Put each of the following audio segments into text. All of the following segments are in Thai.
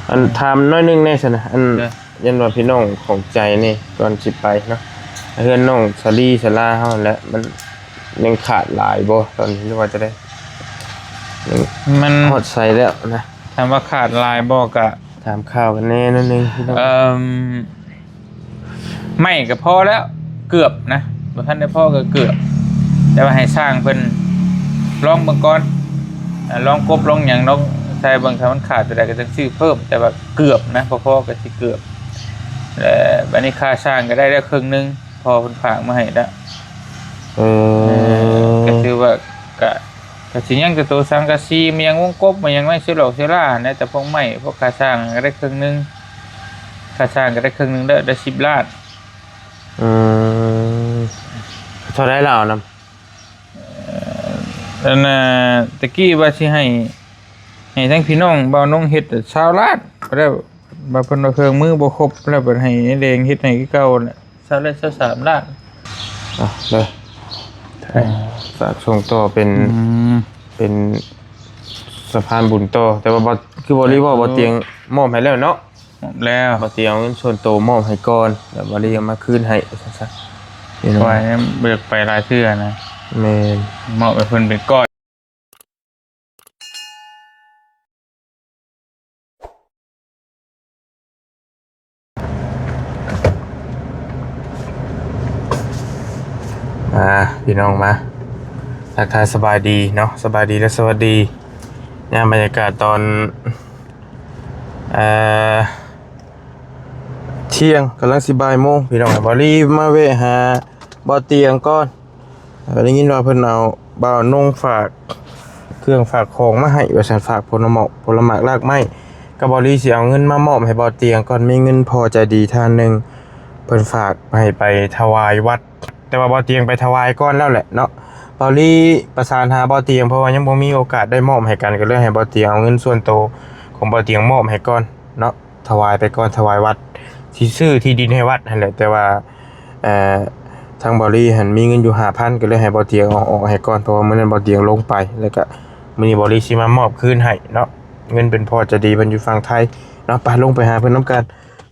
อันถามน้อยนึงแน่ซั่นน่ะอันยันว่าพี่น้องของใจนี่ก่อนสิไปเนาะเฮือนน้องสลีสลาเฮาแหละมันยังขาดหลายบ่ตอนนี้ว่าจะได้มันฮอดใส่แล้วนะถามว่าขาดลายบ่ก็ถามข่าวกันแน่นั่นนึงพี่น้องไม่ก็พอแล้วเกือบนะบ่ทันได้พอก็เกือบแต่ว่าให้สร้างเพิ่นลองเบิ่งก่อนลองกบลองหยังลองใส่เบิ่งถ้ามันขาดตัวใดก็จังซื้อเพิ่มแต่ว่าเกือบนะพอก็สิเกือบบัดนี้ค่าสร้างก็ได้ครึ่งนึงพอเพิ่นฝากมาให้แล้วก็คือว่าก็สิยังจะตัวสังกะสีมันยังวงกบมันยังไม่เสียหรอกเสียล่านะแต่พวกไม้พวกค่าสร้างก็ได้ครึ่งนึงค่าสร้างก็ได้ครึ่งนึงได้10 ล้านเท่าได้แล้วนำนั่นน่ะตะกี้ว่าสิให้ทั้งพี่น้องบ่าวน้องเฮ็ด20 ล้านแล้วบ่เพิ่นว่าเครื่องมือบ่ครบแล้วเพิ่นให้แดงเฮ็ดให้คือเก่าน่ะ20 ล้าน23 ล้านเลยฝากส่งต่อเป็นสะพานบุญต่อแต่ว่าบ่คือบ่รีว่าบ่เตียงมอบให้แล้วเนาะแล้วบ่เตียงเงินส่วนโตมอบให้ก่อนแล้วบ่ได้เอามาคืนให้ซะพี่น้องเบิกไปหลายเทื่อนะแม่นมอบให้เพิ่นเป็นก้อนพี่น้องมาทักทายสบายดีเนาะสบายดีและสวัสดีเนี่ยบรรยากาศตอนเที่ยงกำลัง10:00 นพี่น้องบรีมาเวหาบ่อเตียงก่อนได้ยินว่าเพิ่นเอาบ่าวนงฝากเครื่องฝากของมาให้ว่าฉันฝากผลไม้รากไม้ก็บ่รีสิเอาเงินมามอบให้บ่อเตียงก่อนมีเงินพอใจดีท่านนึงเพิ่นฝากให้ไปถวายวัดแต่ว่าบ่อเตียงไปถวายก่อนแล้วแหละเนาะบอลี่ประสานหาบ่อเตียงเพราะว่ายังบ่มีโอกาสได้มอบให้กันก็เลยให้บ่อเตียงเอาเงินส่วนโตของบ่อเตียงมอบให้ก่อนเนาะถวายไปก่อนถวายวัดที่ซื้อที่ดินให้วัดนั่นแหละแต่ว่าทางบอลี่หันมีเงินอยู่5,000ก็เลยให้บ่อเตียงออกให้ก่อนเพราะว่ามื้อนั้นบ่อเตียงลงไปแล้วก็มื้อนี้บอลี่สิมามอบคืนให้เนาะเงินเป็นพอจะดีเพิ่นอยู่ฝั่งไทยเนาะไปลงไปหาเพิ่นนำกัน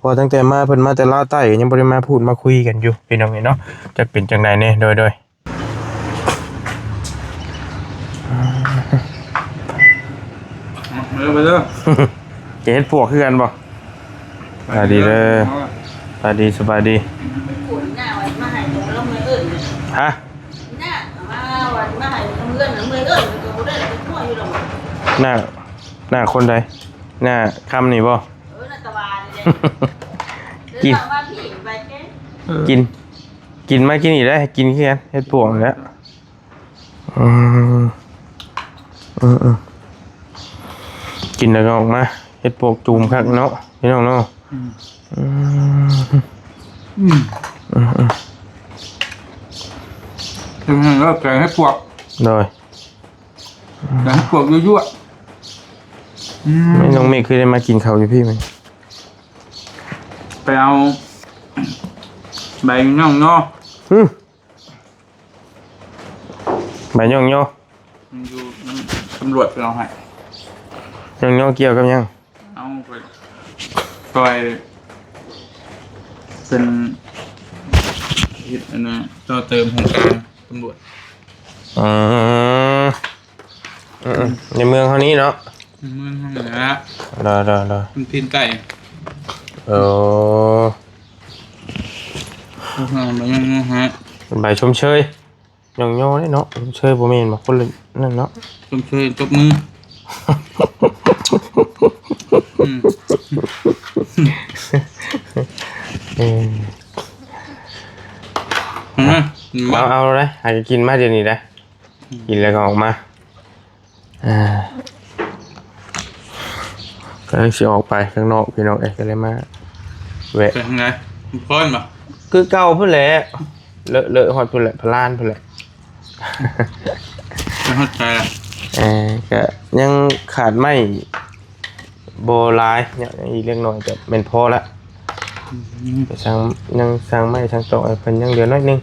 พอตั้งแต่มาเพิ่นมาแต่ลาวใต้ยังบ่ได้มาพูดมาคุยกันอยู่พี่น้องเนาะจะเป็นจังได๋แน่โดยไปเด้อเฮ็ดพวกคือกันบ่สบายดีเด้อสบายดีสบายดีฮะหน้าคนใดหน้าคำนี่บ่กินมากินอีกได้กินคือกันเฮ็ดพวกแล้วกินแล้วก็ออกมาเฮ็ดพวกจูมคักเนาะพี่น้องเนาะถึงแล้วแกงให้พวกโดยแกงให้พวกยั่วไม่น้องเมฆคือได้มากินข้าวอยู่พี่มั้ยไปเอาใบย่องย่อใบย่องย่ออยู่ตำรวจไปเอาให้ย่องย่อเกี่ยวกับยังเอาไปปล่อยเป็นฮิตนะต่อเติมของการตำรวจในเมืองเขานี้เนาะเมืองเขาเหนือรอเป็นพินไก่มันยังฮะใบชมเชยย่องย่อนี่เนาะชมเชยบ่แม่นบ่คนละนั่นเนาะชมเชยตบมือเอาเลยอาจจะกินมาเดี๋ยวนี้ได้กินแล้วก็ออกมาก็เลยสิออกไปข้างนอกพี่น้องก็เลยมาแวะไปทางไหนพ้นป่ะคือเก่าเพื่อนแหละเลอะหอดเพื่อนแหละพลานเพื่อนแหละไม่เข้าใจอ่ะก็ยังขาดไม่โบรายเนี่ยอีกเล็กน้อยแต่เป็นพอละแต่ยังสร้างไม่สร้างต่อเพิ่นยังเหลือน้อยนึง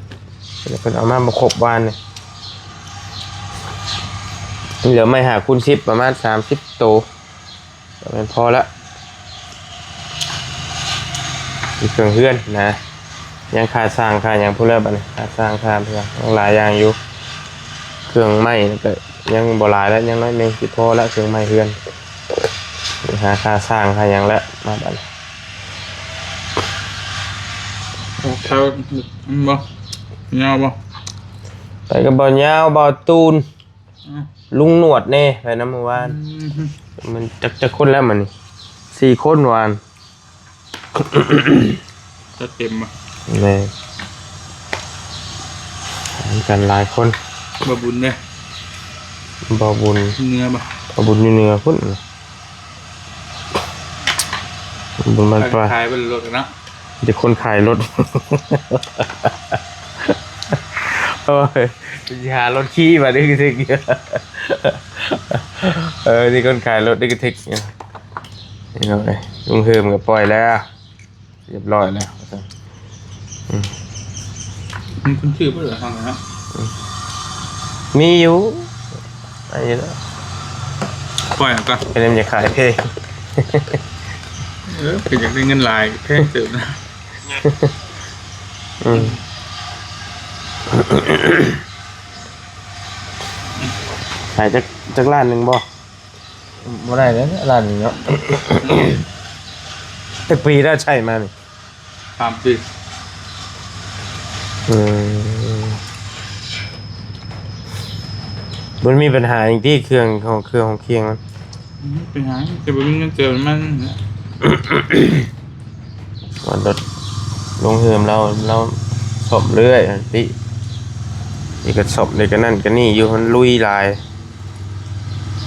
เพิ่นเอามาครบวานเนี่ยเหลือไม่หาคูณ10ประมาณ30 โตเป็นพอละ มีเครื่องเฮือนนะยังขาดสร้างขาดยังพูดแล้วบัดนี้ขาดสร้างขาดเพื่อยังหลายอย่างอยู่เครื่องไม้ก็ยังบ่หลายแล้วยังน้อยหนึงสิพอแล้วเครื่องไม้เฮือนหาค่าสร้างค่าหยังแล้วมาบัดนี้ เขาบ่ยาวบ่ ไปกับบ่ยาวบ่ตูนลุงหนวดแน่ไปนำเมื่อวานมันจักคนแล้วมันนี่4คนวาน จะเต็มบ่ แม่มีกันหลายคน บ่บุญเด้ บ่บุญ เนื้อบ่ บ่บุญอยู่เหนือพุ่นบุญมันปลา ขายเป็นรถนะ เดี๋ยวคนขายรถ โอ้ยจะหารถขี้มาดิกทิกนี่คนขายรถดิกทิกนี่เอาไปลุงเฮิมก็ปล่อยแล้วเรียบร้อยแล้ว มันคุณชื่อบ่เหรอฟังนะ มีอยู่อันนี้แล้ว ปล่อยก่อน เป็นยังจะขายเพลง คืออยากได้เงินหลายแพงเติบนะ ขายจากร้านหนึ่งบ่ได้เลยร้านหนึ่งเนาะ แต่ปีได้ใช่มานี่ 3 ปี มันมีปัญหาอย่างที่เครื่องของเคียงมัน ไปหาจะบ่มีเงินเติมมัน วันรถลงเหิมเราสอบเรื่อยพี่นี่ก็สอบนี่ก็นั่นก็นี่อยู่มันลุยลาย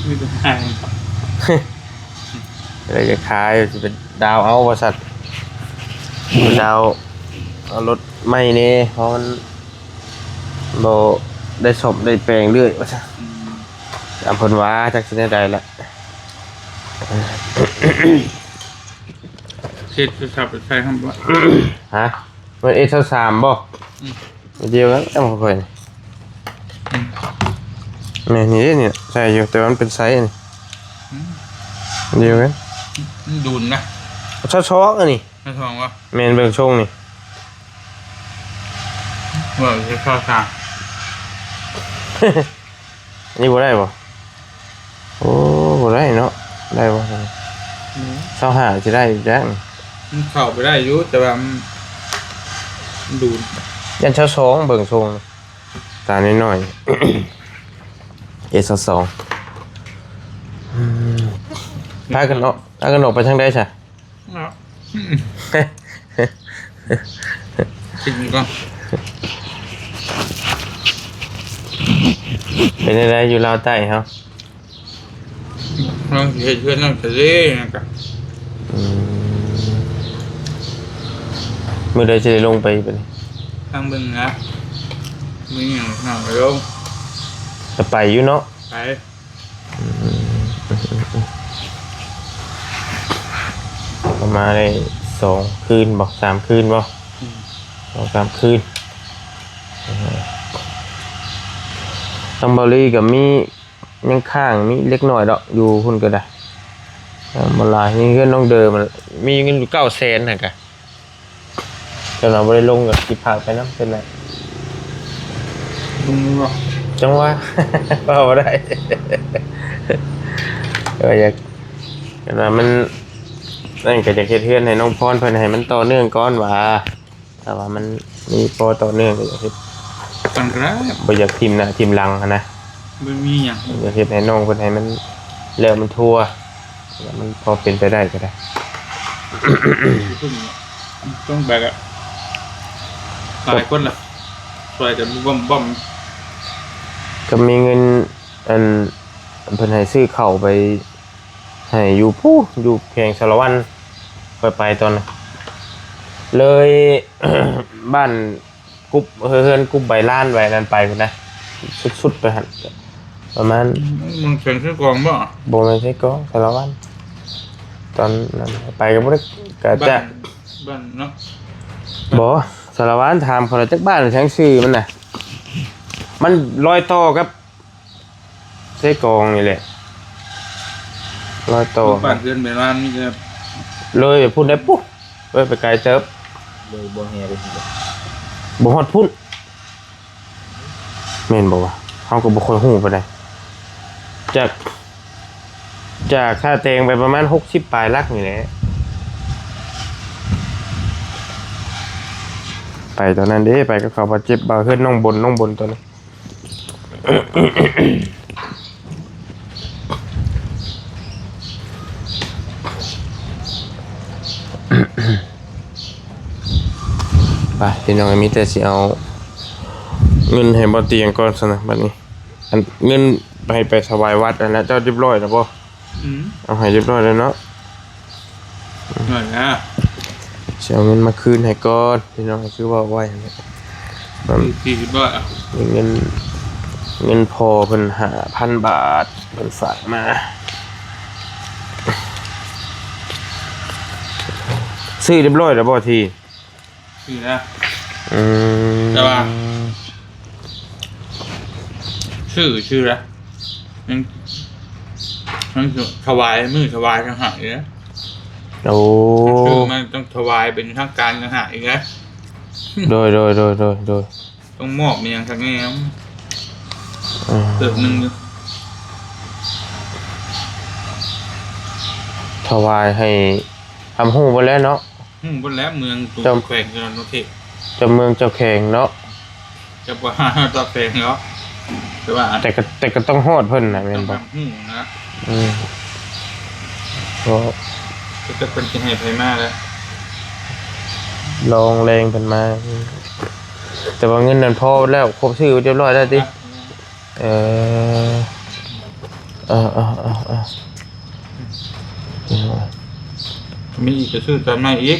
มีแต่หาย อะไรจะขายจะเป็นดาวเอาบริษัทดาวเอารถไม่เนี่ยเพราะมันโบได้สอบได้แปลงเรื่อยว่าซะตามผลว่าจากที่ใดละ เช็ดจะขับไปใช้คำว่า ฮะมันS3บ่เดียวกันเอามาค่อยนี่นี่ใช่อยู่แต่มันเป็นไซส์นี่เดียวกัน ดูนนะ ช็อกอันนี้ ไม่ทองว่า แมนเบิ่งชงนี่ จะเข้าทาง นี่บ่ได้บ่โอ้บ่ได้เนาะได้บ่25สิได้อยู่จัง มันเข้าไปได้อยู่แต่ว่ามันดูน ยัน22เบิ่งชงตาน้อยๆ S2 พากันออกไปทางใดซะ จริงก็ เป็นอะไรอยู่ลาวใต้เฮา ลองเห็นเพื่อนน้องทะเลนะครับ มื้อใดสิได้ลงไปบัดนี้ ทางเบึงนะมีอย่างหนังเร็ว จะไปอยู่เนาะ ไป ประมาณได้2คืนบ่3คืนบ่2-3คืนตังบอรี่กับมียังข้างมีเล็กน้อยดอกอยู่พุ่นก็ได้บ่หลายนี่เงินน้องเดิมมันมีเงินอยู่900,000นั่นกะแต่เราบ่ได้ลงกับสิพาไปนำเป็นไร ลุงรู้ป่ะ จังว่า ว่าบ่ได้ อยากแต่ว่ามันนั่นก็จะเฮ็ดเฮือนให้น้องพรเพิ่นให้มันต่อเนื่องก่อนว่าแต่ว่ามันมีพอต่อเนื่องก็อยากเฮ็ด ตังกระ บ่อยากทิ่มหน้าทิ่มหลังหั้นนะ ไม่มีอย่าง อยากเฮ็ดให้น้องเพิ่นให้มันแล้วมันทั่วแล้วมันพอเป็นไปได้ก็ได้ ต้องแบกอะหลายคนล่ะสวยแต่บ่ม ก็มีเงินอันเพิ่นให้ซื้อข้าวไปให้อยู่ผู้อยู่แขวงสารวัตรไปตอนนั้นเลย บ้านกุ๊บเฮือนกุ๊บใบล้านไว้นั่นไปพุ่นนะสุดๆไปหั่นประมาณ มึงเชิญขึ้นกองบ่ บ่แม่นใช่ก็สารวัตรตอนนั้นไปก็บ่ได้ก็จะ บ้านเนาะ บ่สารวัตรถามเขาแล้วจักบ้านหรือทั้งชื่อมันน่ะมันรอยต่อกับเสกองนี่แหละรอยต่อ บ้านเพื่อนเป็นบ้านนี่จะ เลยไปพูดได้ปุ๊บเลยไปไกลเติบ เลยบ่แห่ไปพุ่น บ่ฮอดพุ่นแม่นบ่วะเฮาก็บ่ค่อยฮู้ปานใดจากค่าแตงไปประมาณ60ปลายลักนี่แหละไปตอนนั้นเด้ไปกับเขาบ่เจ็บบ่เฮือนน้องบนตอนนั้น ไปพี่น้องมีแต่สิเอาเงินให้บ่เตียงก่อนซะนะบัดนี้อันเงินไปถวายวัดอันนั้นเจ้าเรียบร้อยแล้วบ่ เอาให้เรียบร้อยแล้วเนาะ หน่อยนะ สิเอาเงินมาคืนให้ก่อนพี่น้องคือว่าไว้นั่นแหละมัน 40 บาท เงินพอเพิ่น5,000 บาทเพิ่นฝากมาซื้อเรียบร้อยแล้วบ่ที คือนะ อืม แต่ว่า ชื่อละมันถวายมือถวายต่างหากนะ โอ้ ชื่อมันต้องถวายเป็นทางการต่างหากอีกนะ โดย ต้องมอบมันยังสักแง่ อืม เติบหนึ่งอยู่ ถวายให้ทำฮู้บ่แล้วเนาะ บนแล้วเมืองตู จำ แขวงจนโนเทศ เจ้าเมืองเจ้าแขงเนาะ จะว่าตัวแขวงเนาะแต่ว่า แต่ก็ต้องฮอดเพิ่นน่ะแม่นบ่ นะ อืมก็ ก็จะเป็นที่ให้ไพมากแล้ว ลองแรงเพิ่นมาแต่ว่าเงินนั้นพอแล้วครบชื่อเรียบร้อยแล้วติเออมีอีกจะซื้อตามมาอีก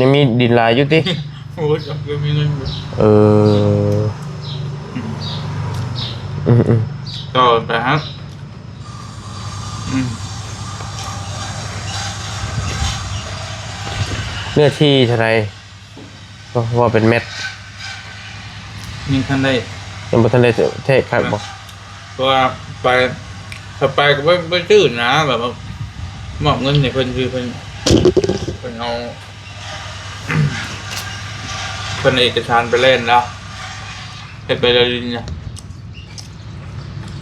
ยังมีดินหลายอยู่ติ โอ้ยจะมีเงินอยู่ เออต่อไปครับเนื้อที่เท่าไหร่ก็ว่าเป็นเม็ด ยังทันได้ ยังบ่ทันได้เทครับบ่ เพราะว่าไปถ้าไปก็ไม่ชื่อนะแบบว่ามอบเงินเนี่ยเพิ่นคือเพิ่นเอาเพิ่นเอกสารไปเล่นแล้วเฮ็ดไปเลยเนี่ย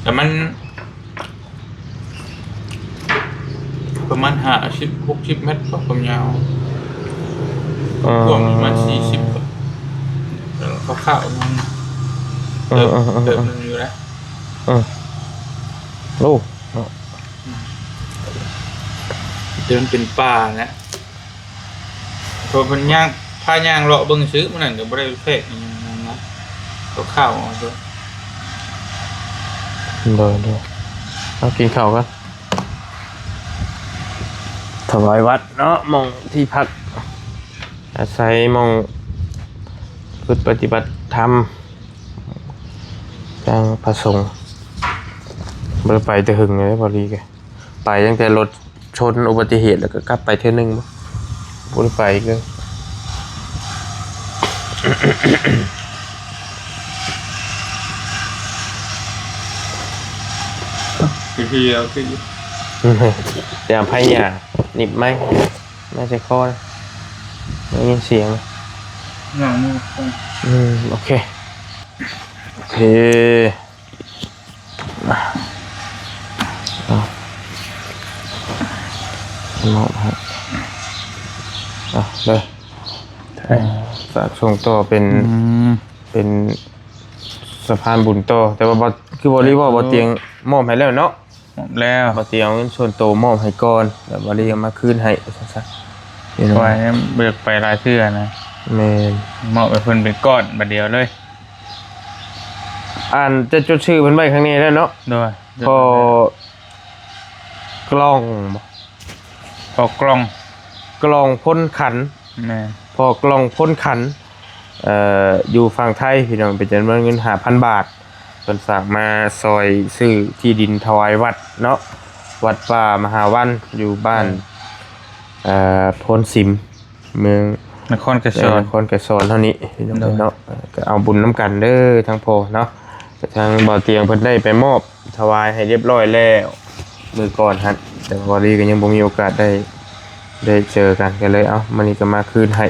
แต่มันประมาณ50-60 เมตรก็ความยาวกว้างประมาณ40คร่าวๆมันเติมนึงอยู่แล้ว โอ้ เดินเป็นป่านะพอมันย่างผ้าย่างเลาะเบิ่งซื้อมันนั่นก็บ่ได้แพกอิหยังนะข้าวๆเอาด้วย เด้อเอากินข้าวกันถวายวัดเนาะหมองที่พักอาศัยหมองฝึกปฏิบัติธรรมทางพระสงฆ์บ่ได้ไปแต่หึงเลยบ่ดีแกไปตั้งแต่รถชนอุบัติเหตุแล้วก็กลับไปเทื่อนึงบ่ได้ไปอีกเลย คือเอาคือ เดี๋ยวไพ่หยาหนิบไหมไม่ใช่คอนะได้ยินเสียง อย่างนี้ โอเคเอามอบฮะเลยฝากส่งต่อเป็นสะพานบุญต่อแต่ว่าบ่คือบริว่าบ่เตียงมอบให้แล้วเนาะ หมดแล้ว บ่เตียงเอาเงินส่วนโตวมอบให้ก่อนแล้วบ่ได้เอามาคืนให้ซะพี่น้อง ปล่อยให้เบิกไปรายเทื่อนะ แม่น เหมาะไปเพิ่นเป็นก้อนบัดเดียวเลย อ่านจะจดชื่อเพิ่นไว้ข้างนี้แล้วเนาะ ด้วย พอกล้องบ่ พอกล้อง กล้องพ้นขัน แม่ พอกล้องพ้นขันอยู่ฝั่งไทยพี่น้องเป็นจำนวนเงิน 5,000 บาทเพิ่นฝากมาซอยซื้อที่ดินถวายวัดเนาะวัดป่ามหาวันอยู่บ้านโพนสิมเมือง นครกระชอน นครกระชอนเท่านี้พี่น้องเนาะก็เอาบุญน้ำกันเด้อทั้งพ่อเนาะแต่ทางบ่อเตียงเพิ่นได้ไปมอบถวายให้เรียบร้อยแล้วมื้อก่อนฮั่นแต่ว่าลีก็ยังบ่มีโอกาสได้เจอกันก็เลยเอ้ามื้อนี้ก็มาคืนให้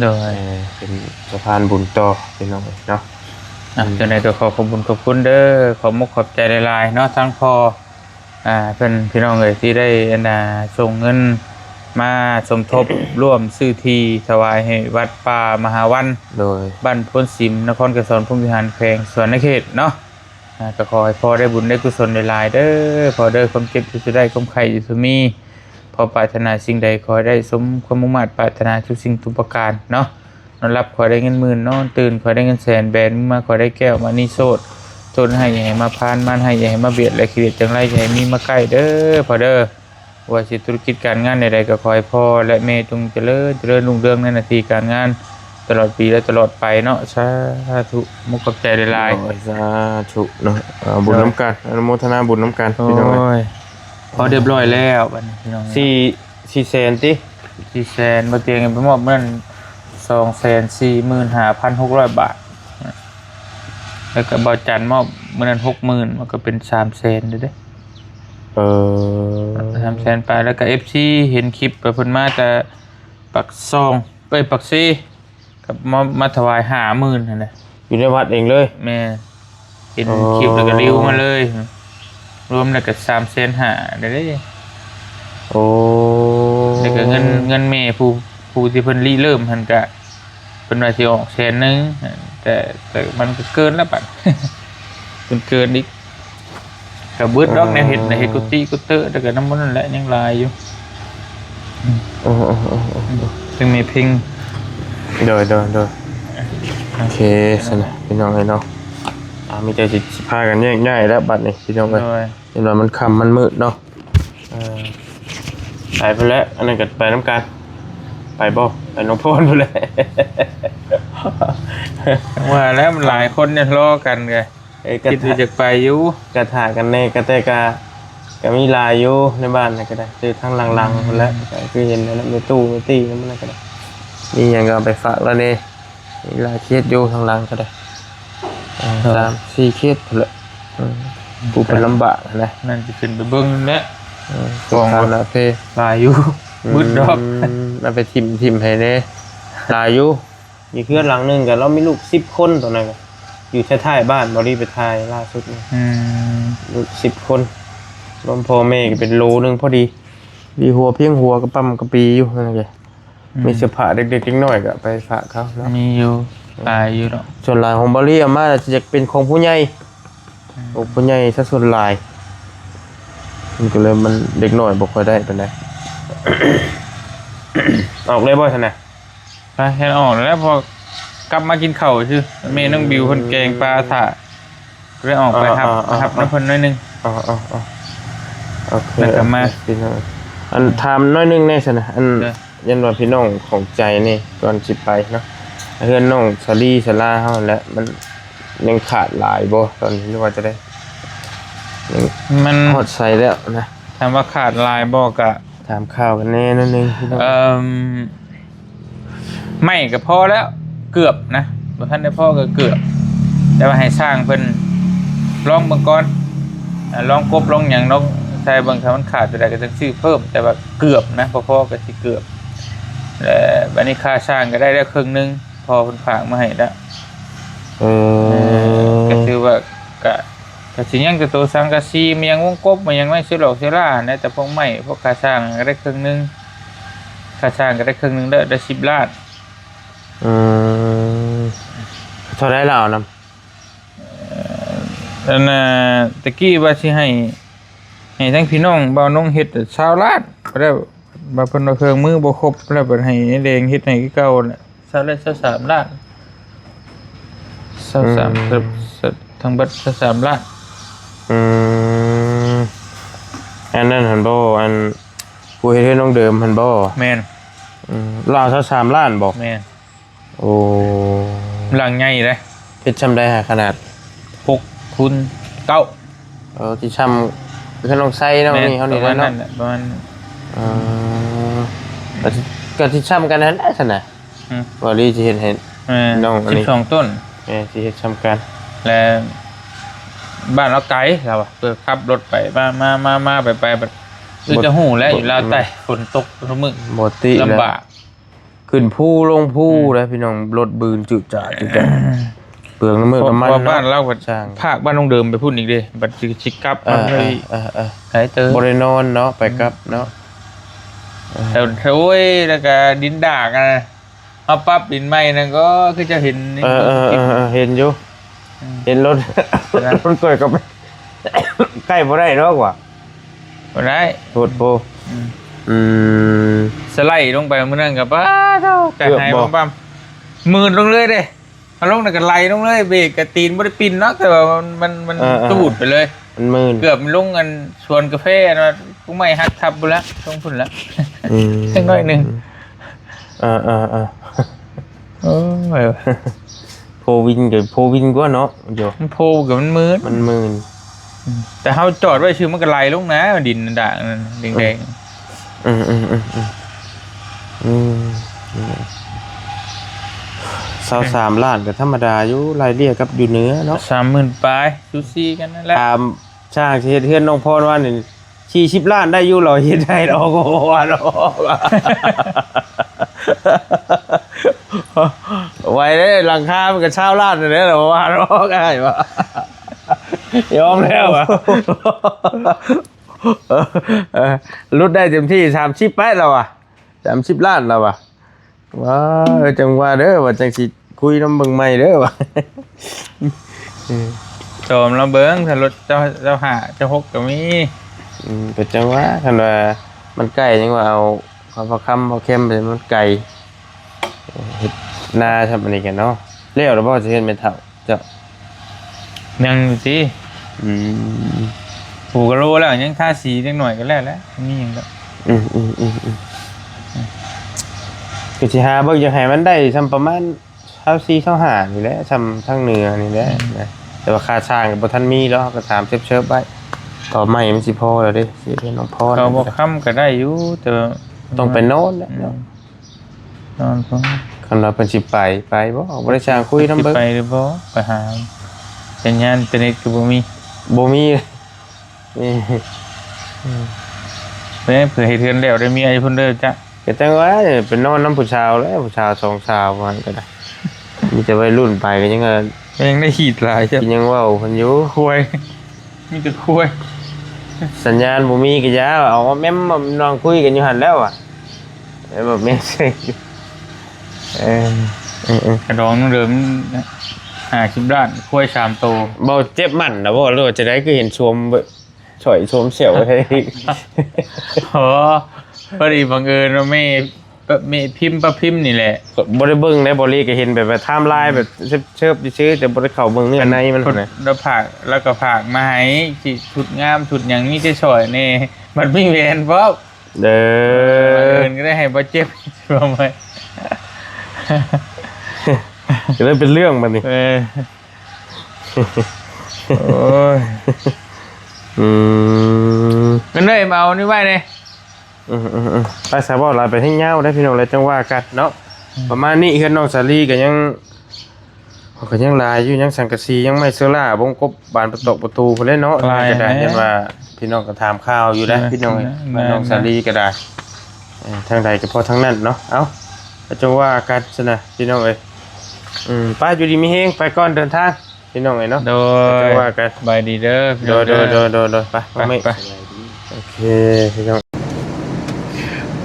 โดย เป็นสะพานบุญต่อพี่น้องเนาะ จังได๋ก็ขอขอบคุณขอบคุณเด้อขอมุกขอบใจหลายๆเนาะทั้งพ่อเพิ่นพี่น้องเอ้ยที่ได้ส่งเงินมาสมทบ ร่วมซื้อที่ถวายให้วัดป่ามหาวัน โดย บ้านพ้นสิมนครกระสอนพุ่มวิหารแขวงสวนเขตเนาะก็ขอให้พ่อได้บุญได้กุศลหลายๆเด้อพอเด้อความเจ็บจะได้ความไข่จะมีพอปรารถนาสิ่งใดขอให้ได้สมความมุ่งมั่นปรารถนาทุกสิ่งทุกประการเนาะนอนรับขอได้เงินหมื่นนอนตื่นขอได้เงินแสนแบนมาขอได้แก้วมานี่โสดจนให้อย่าให้มาพานมันให้อย่าให้มาเบียดและขี้เกียจจังไรอย่าให้มีมาใกล้เด้อพอเด้อว่าสิธุรกิจการงานใดๆก็ขอให้พ่อและแม่จงเจริญรุ่งเรืองในหน้าที่การงานตลอดปีและตลอดไปเนาะสาธุมุกขอบใจหลาย โอ้ยสาธุเนาะบุญน้ำกันอนุโมทนาบุญน้ำกัน ๆโอ้ พี่น้องเอ้ย ยพอเรียบร้อยแล้วบัดนี้พี่น้อง สี่แสนติ 400,000บ่เตียงกันไปมอบเงิน245,600 บาทแล้วก็บ่จันมอบมื้อนั้น60,000มันก็เป็น300,000เด้อ 300,000ไปแล้วก็ FC เห็นคลิปไปเพิ่นมาแต่ปักซองปักซีกับมาถวาย50,000นั่นแหละ อยู่ในวัดเองเลย แม่เห็นคลิปแล้วก็รีวมาเลย รวมแล้วก็350,000ได้เด้ โอ้ แล้วก็เงินแม่ผู้ที่เพิ่นริเริ่มหั่นก็เพิ่นว่าสิออก100,000แต่มันก็เกินแล้วบัด เกินอีกก็เบิดดอกแนวเฮ็ดน่ะเฮ็ดกุฏิกุเตอร์แต่ก็นำบ่นั่นแหละยังหลายอยู่จึงมีเพลง โดยโอเคสนะพี่น้องเอ้ยเนาะมีใจสิพากันแยกย้ายแล้วบัดนี้พี่น้องเอ้ย โดย เห็นว่ามันค่ำมันมืดเนาะไปไปแล้วอันนั้นก็ไปน้ำกันไปบ่ไปน้องพ่นไปเลย ว่าแล้วมันหลายคนเนี่ยทะเลาะกันไง กระ คิดว่าจะไปอยู่ กระถากันแน่กระแตกาก็มีลายอยู่ในบ้านนะก็ได้คือทั้งลังๆคนแล้วก็คือเห็นแล้วมีตู้มีตี้นั่นก็ได้มีอย่างก็เอาไปฝากแล้วนี่มีลายเคสอยู่ทางหลังก็ได้3-4เคสพุ่นแหละผู้เป็นลำบากนะ นั่นจะขึ้นไปเบิ้งนั่นแหละ กองละเพ หลายอยู่มืดดอก เอาไปทิมให้แน่ลายอยู่มีเพื่อนหลังนึงก็เรามีลูก10คนตอนนั้นก็อยู่ท้ายๆบ้านบ่รีไปถ่ายล่าสุดนี่ ลูก10 คนรวมพ่อแม่ก็เป็นโลนึงพอดีมีหัวเพียงหัวกระปั๊มกระปีอยู่นั่นแหละมีเสื้อผ้าเด็กๆน้อยๆก็ไปฝากเขาเนาะ มีอยู่หลายอยู่เนาะ ส่วนหลายของบริอามาจะเป็นของผู้ใหญ่ของผู้ใหญ่ซะส่วนหลายมันก็เลยมันเด็กน้อยบ่ค่อยได้ปานใด ออกเลยบ่ซั่นน่ะ ไปแค่ออกแล้วพอกลับมากินข้าวซื่อแม่น้องบิวเพิ่นแกงปลาถ่าก็เลยออกไปครับน้ำเพิ่นหน่อยนึง อ๋อโอเค แล้วก็มา พี่น้องอันถามน้อยนึงแน่ซั่นน่ะอันยันว่าพี่น้องของใจนี่ก่อนสิไปเนาะเฮือนน้องสลีสลาเฮาแหละมันยังขาดหลายบ่ตอนนี้ว่าจะได้ยัง มัน ฮอดใส่แล้วนะ ถามว่าขาดลายบ่กะ ถามข่าวกันแน่นั่นนึงพี่น้อง ไม่ก็พอแล้วเกือบนะบ่ทันได้พอก็เกือบแต่ว่าให้สร้างเพิ่นลองเบิ่งก่อนลองกบลองหยังลองใส่เบิ่งถ้ามันขาดตัวใดก็จะซื้อเพิ่มแต่ว่าเกือบนะพอก็สิเกือบบัดนี้ค่าสร้างก็ได้ครึ่งนึงพอเพิ่นฝากมาให้แล้วก็ถือว่าก็สิยังจะตัวสังกะสีมันยังวงกบมันยังไม่สิหลอกสิล่านะแต่พวกไม้พวกค่าสร้างก็ได้ครึ่งนึงค่าสร้างก็ได้ครึ่งนึงได้10 ล้าน เท่าได้แล้วนำ นั่นน่ะตะกี้ว่าสิให้ทั้งพี่น้องบ่าวน้องเฮ็ด20 ล้านแล้วบ่เพิ่นว่าเครื่องมือบ่ครบแล้วเพิ่นให้ไอ้แดงเฮ็ดให้คือเก่าน่ะ23 ล้าน23ครับทั้งเบิด23 ล้าน อันนั้นหันบ่อันผู้เฮ็ดให้น้องเดิมหันบ่ แม่น ลาว3ล้านบ่ แม่น โอ้ หลังใหญ่เด้ เฮ็ดซ้ำได้หาขนาด 6 คูณ 9 ที่ซ้ำคือน้องไส้น้องนี่เฮานี่ ประมาณ เนาะ นั้นแหละประมาณ ก็ที่ซ้ำกันนั่นแหละซั่นน่ะบ่รีสิเฮ็ดให้ น้องอันนี้ 12 ต้น สิเฮ็ดซ้ำกัน และบ้านเราไกลเราอะเปิดขับรถไปมาไปแบบจะหูแล้วอยู่ลาวใต้ฝนตกทุกมื้อ บ่ติแล้ว ลำบาก ขึ้นผู้ลงผู้แล้วพี่น้องรถบืนจุจ่าจุจ่าเปลืองน้ำมือน้ำมัน บ้าน เนาะ เราก็ ช่าง ภาคบ้านลงเดิมไปพูดอีกเด้บัดสิกลับมันเลยหายเตอ บ่ได้นอนเนาะไปกลับเนาะ แต่โอ้ยแล้วก็ดินดากนะเอาปั๊บดินใหม่นั่นก็คือจะเห็นนี่ เห็นอยู่เห็นรถรถก่อยก็ไปใกล้บ่ได้เนาะกว่า บ่ได้ โทษโพม สไลด์ลงไปมื้อนั้นก็ป้าเท่าแต่ เกือบ หาย บ่ ปั๊มหมื่นลงเลยเด้เอาลงน่ะก็ไหลลงเลยเบรกกับตีนบ่ได้ปินเนาะแต่ว่ามันตูดไปเลย มันมื่น เกือบมันลงกันชวนกาแฟนะกูไม่ฮักทับบุแล้วลงพุ่นแล้ว อืม สักหน่อยหนึง โอ้ย โพวินกับโพวินกว่าเนาะเดี๋ยว มันโพกับมันมืด มันมื่น แต่เฮาจอดไว้ชื่อมันก็ไหลลงนะดินด่างนั่นแดง 23 ล้านก็ธรรมดาอยู่รายเรียกกับอยู่เหนือเนาะ ๆ30,000ปลายซูซี่กันนั่นแหละ ตามช่างที่เฮ็ดเฮือนน้องพรว่านี่40 ล้านได้อยู่เหรอเฮ็ดได้ดอกว่าดอกไว้ได้หลังคามันก็20 ล้านนั่นแหละว่าดอกอ้ายว่ายอมแล้วอ่ะลดได้เต็มที่30ไปแล้วอ่ะ30 ล้านแล้วอ่ะว้าจังว่าเด้อว่าจังสิคุยนำเบิ่งใหม่เด้อว่ะ โจมเราเบิ้งถ้ารถเจ้าหาเจ้าหกก็มี ก็จังว่าคันว่ามันไก่ยังว่าเอาพอคำพอเข้มไปมันไก่เฮ็ดนาทำอันนี้กันเนาะแล้วเราบ่จะเฮ็ดเป็นเท่าเจ้า ยังอยู่สิ อืม ผูกกระโลแล้วยังทาสีนิดหน่อยก็แล้วมีหยังแล้ว ก็สิหาเบิ่งจะให้มันได้ซำประมาณ24 25นี่แหละซำทางเหนือนี่แหละนะแต่ว่าค่าสร้างก็บ่ทันมีแล้วก็ถามเชิบๆไว้ต่อใหม่มันสิพอแล้วเด้สิเฮ็ดน้องพร เราบ่ค้ำก็ได้อยู่แต่ว่า ต้องไปโน่นแหละเนาะ นอนพอ คันว่าเพิ่นสิไปบ่บ่ได้สร้างคุยนำเบิ่ง ไปหรือบ่ไปหาสัญญาณอินเทอร์เน็ตก็บ่มี บ่มีนี่ เผื่อให้เทือนแล้วได้มีไอ้พุ่นเด้อจ้ะ ก็จังว่าเป็นนอนน้ำผู้ชาวแล้วผู้ชาว2 ชาวว่าก็ได้มีแต่วัยรุ่นไปก็ยังก็ ยังได้หีดหลายจ้ะ กินยังเว้าเพิ่นอยู่ คุยมีแต่คุย สัญญาณบ่มีก็อย่าเอาแม่มมานอนคุยกันอยู่หั่นแล้วอ่ะแบบแม่ใช่เออ กระดองน้องเดิม50ล้านคุย3โตว บ่เจ็บมันนะบ่รู้ว่าจะได้คือเห็นชวมฉ่อยชวมเสียวให้ อ๋อพอดีบังเอิญว่าไม่พิมพ์ประพิมพ์นี่แหละ บ่ได้เบิ่งได้บ่ลีก็เห็นแบบไทม์ไลน์แบบเชิบๆซื่อๆแต่บ่ได้เข้าเบิ่งเนื้อในมัน คน นะ แล้วผากแล้วก็ผากมาให้สิชุดงามชุดหยังนี่จะสวยนี่มันไม่แมนเพราะ เด้ บัง อ เอิญก็ได้ให้บ่เจ็บว่าไหม ก็เลยเป็นเรื่องบัดนี้ โอ้ย อืม กันเลยมาเอานี่ไว้เลย ไปสาวบ่ลาไปให้เงาได้พี่น้องแล้วจังว่ากันเนาะประมาณนี้เฮือนน้องสาลีก็ยังลายอยู่ยังสังกะสียังไม่เสื้อล่าบงกบบานประตูพุ่นเลยเนาะก็ได้เห็นว่าพี่น้องก็ถามข่าวอยู่นะพี่น้องน้องสาลีก็ได้ทางใดก็พอทางนั้นเนาะเอ้าจังว่ากันซะนะพี่น้องเอ้ยป้าอยู่ดีมีเฮงไปก่อนเดินทางพี่น้องเอ้ยเนาะ โด จัง ย ว่ากัน บายดีเด้อ โดยไปโอเคพี่น้อง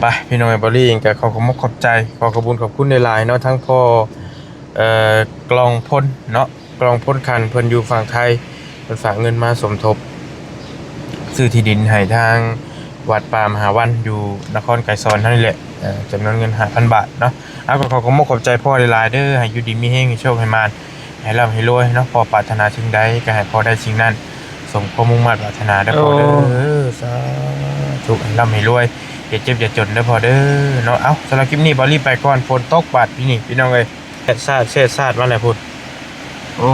ไปพี่น้องบอลี่เองก็ขขอบใจขอขอบคุณในไลน์เนาะทั้งพ่อกลองพ่นเนาะกลองพ่นคันเพิ่นอยู่ฝั่งไทยเพิ่นฝากเงินมาสมทบซื้อที่ดินให้ทางวัดป่ามหาวันอยู่นครไกรสอนนั่นแหละจำนวนเงิน 5,000 บาทเนาะเอาก็ขอขอบใจพ่อในไลน์เด้อให้อยู่ดีมีเฮงให้โชคให้มานให้ร่ำให้รวยเนาะพอปรารถนาสิ่งใดก็ให้พอได้สิ่งนั้นสมความมุ่งมั่นปรารถนาเด้อพอเด้อสาธุให้ร่ำให้รวยอย่าเจ็บอย่าจนเด้อพอเด้อเนาะเอ้าสำหรับคลิปนี้บอลลี่ไปก่อนฝนตกบาดพี่น้องเอ้ยเช็ดซาดมาแล้วพุ่นโอ้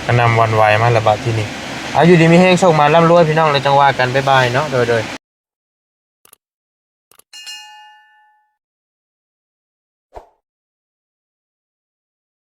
กระนำวันไหวมาระบาดที่นี่เอาอยู่ดีมีแห้งโชคมาร่ำรวยพี่น้องเลยจังว่ากันบ๊ายบายเนาะโดย